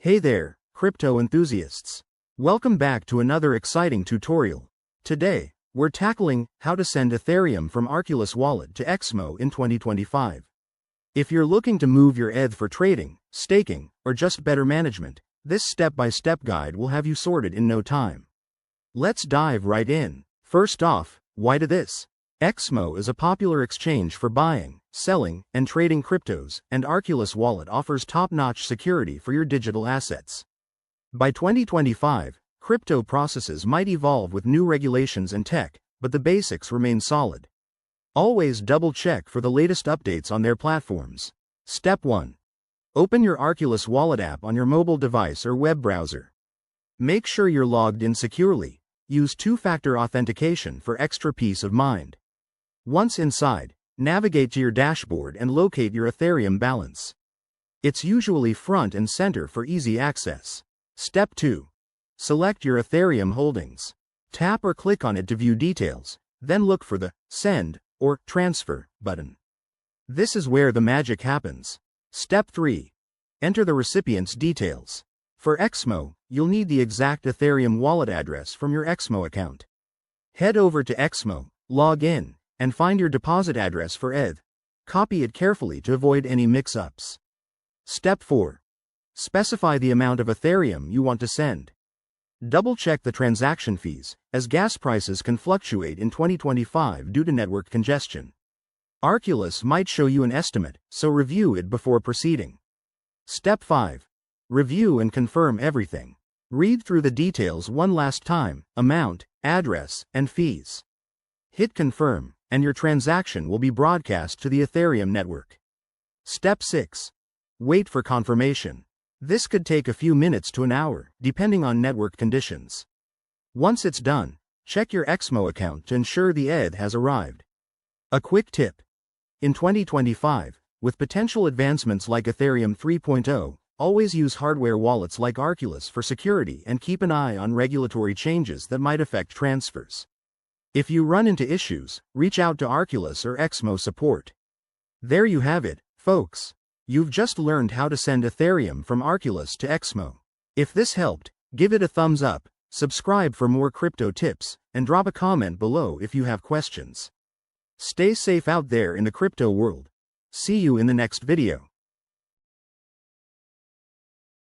Hey there, crypto enthusiasts. Welcome back to another exciting tutorial. Today, we're tackling how to send Ethereum from Arculus Wallet to Exmo in 2025. If you're looking to move your ETH for trading, staking, or just better management, this step-by-step guide will have you sorted in no time. Let's dive right in. First off, why do this? Exmo is a popular exchange for buying, selling, and trading cryptos, and Arculus Wallet offers top-notch security for your digital assets. By 2025, crypto processes might evolve with new regulations and tech, but the basics remain solid. Always double-check for the latest updates on their platforms. Step 1. Open your Arculus Wallet app on your mobile device or web browser. Make sure you're logged in securely. Use two-factor authentication for extra peace of mind. Once inside, navigate to your dashboard and locate your Ethereum balance. It's usually front and center for easy access. Step 2. Select your Ethereum holdings. Tap or click on it to view details, then look for the Send or Transfer button. This is where the magic happens. Step 3. Enter the recipient's details. For Exmo, you'll need the exact Ethereum wallet address from your Exmo account. Head over to Exmo, log in, and find your deposit address for ETH. Copy it carefully to avoid any mix-ups. Step 4. Specify the amount of Ethereum you want to send. Double-check the transaction fees, as gas prices can fluctuate in 2025 due to network congestion. Arculus might show you an estimate, so review it before proceeding. Step 5. Review and confirm everything. Read through the details one last time: amount, address, and fees. Hit confirm, and your transaction will be broadcast to the Ethereum network. Step 6. Wait for confirmation. This could take a few minutes to an hour, depending on network conditions. Once it's done, check your Exmo account to ensure the ETH has arrived. A quick tip. In 2025, with potential advancements like Ethereum 3.0, always use hardware wallets like Arculus for security and keep an eye on regulatory changes that might affect transfers. If you run into issues, reach out to Arculus or Exmo support. There you have it, folks. You've just learned how to send Ethereum from Arculus to Exmo. If this helped, give it a thumbs up, subscribe for more crypto tips, and drop a comment below if you have questions. Stay safe out there in the crypto world. See you in the next video.